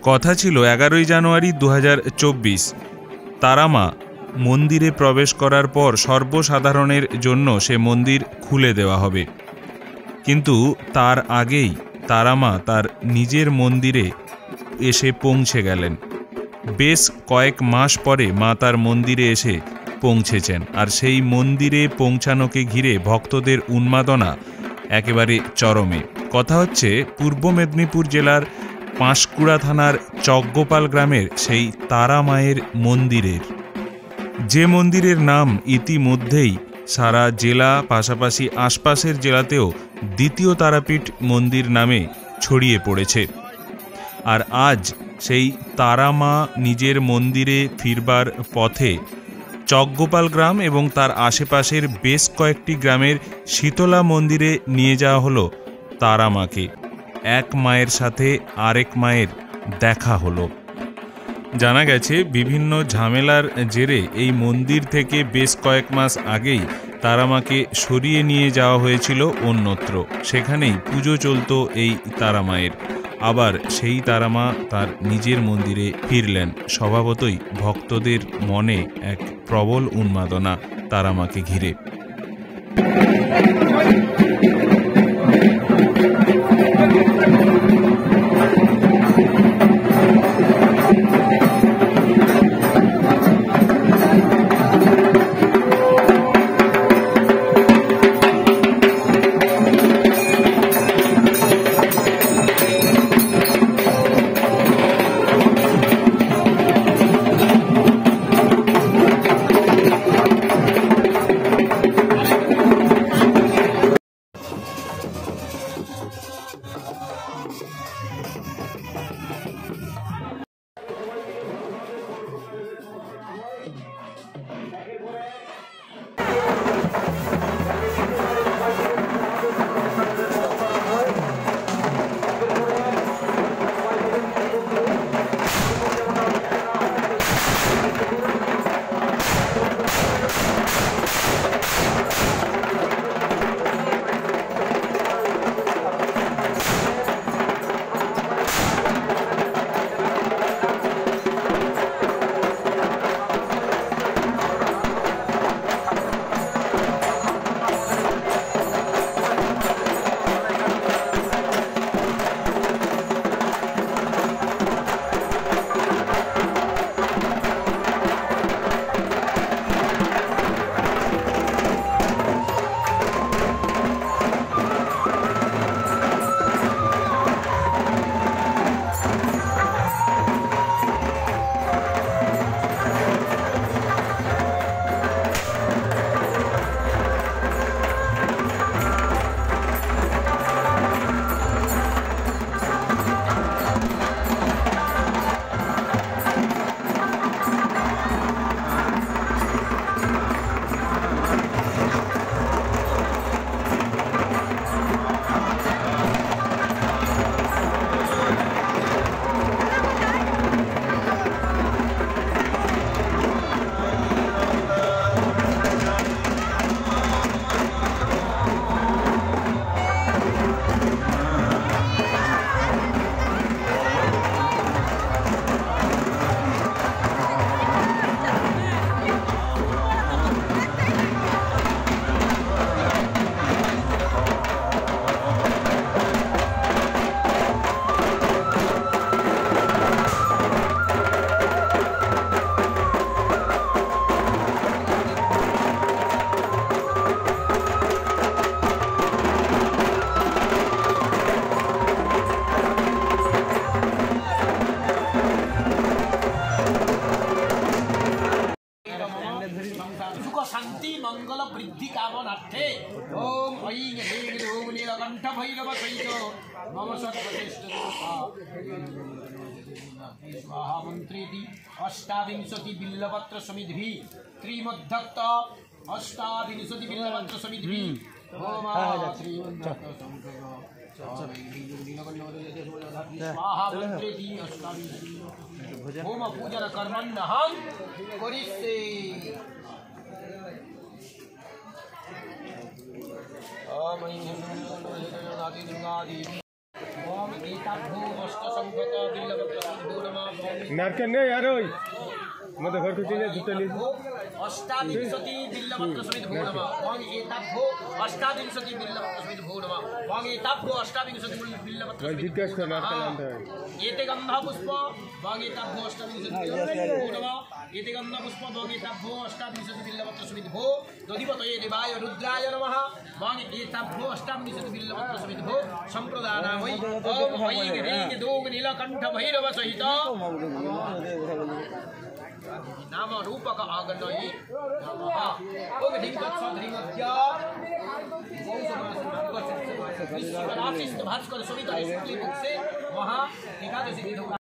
কথা ছিল 11ই জানুয়ারি 2024 তারামা মন্দিরে প্রবেশ করার পর সর্বসাধারণের জন্য সে মন্দির খুলে দেওয়া হবে। কিন্তু তার আগেই তারামা তার নিজের মন্দিরে এসে পৌঁছে গেলেন। বেশ কয়েক মাস পরে মা তার মন্দিরে এসে পৌঁছেছেন, আর সেই মন্দিরে পৌঁছানোকে ঘিরে ভক্তদের উন্মাদনা একেবারে চরমে। কথা হচ্ছে পূর্ব মেদিনীপুর জেলার পাঁশকুড়া থানার চকগোপাল গ্রামের সেই তারা মায়ের মন্দিরের, যে মন্দিরের নাম ইতিমধ্যেই সারা জেলা পাশাপাশি আশপাশের জেলাতেও দ্বিতীয় তারাপীঠ মন্দির নামে ছড়িয়ে পড়েছে। আর আজ সেই তারা মা নিজের মন্দিরে ফিরবার পথে চকগোপাল গ্রাম এবং তার আশেপাশের বেশ কয়েকটি গ্রামের শীতলা মন্দিরে নিয়ে যাওয়া হলো তারা মাকে। এক মায়ের সাথে আরেক মায়ের দেখা হলো। জানা গেছে বিভিন্ন ঝামেলার জেরে এই মন্দির থেকে বেশ কয়েক মাস আগেই তারামাকে সরিয়ে নিয়ে যাওয়া হয়েছিল অন্যত্র। সেখানেই পুজো চলত এই তারামায়ের। আবার সেই তারামা তার নিজের মন্দিরে ফিরলেন। স্বভাবতই ভক্তদের মনে এক প্রবল উন্মাদনা তারামাকে ঘিরে। शांति मंगल वृद्धि कामनार्थे ओम ऐं ह्रीं ॐ नीलकंठ भैरव सहित मम सर्वश्रेष्ठ स्वाहा मंत्रेति अष्टाविंशति बिल्लपत्र समिद्भिः त्रिमद्धक्त अष्टाविंशति बिल्लपत्र समिद्भिः ओम श्रीमन्नत स्वाहा मंत्रेति अष्टाविंशति ओम पूजन कर्मण्यहं करिष्ये ओम एताभ्यो अष्टसंख्यक बिल्लपत्र नारकेल नहीं यार ओए मैं तो घर को चले जुटे ले अष्टाविंशति बिल्लपत्र समित भो नमः वांग एताभ्यो अष्टाविंशति बिल्लपत्र समित भो नमः वांग एताभ्यो अष्टाविंशति बिल्लपत्र भाई समित जिज्ञासा नारकेल आंदा है एते गंधा पुष्प वांग एताभ्यो अष्टाविंशति बिल्लपत्र भो नमः एते गंधा पुष्प वांग एताभ्यो अष्टाविंशति बिल्लपत्र समित भो दधिपतये देवाय रुद्राय नमः वांग एताभ्यो अष्टाविंशति बिल्लपत्र समित भो संप्रदाना वै ओम ऐं ह्रीं दों नीलकंठ भैरव सहित नाम रूपक आगतये नमः ओम ह्रीं तत्सत् ह्रीं अद्य विश्वराशिष्ट भास्कर सुमित से महा एकादशी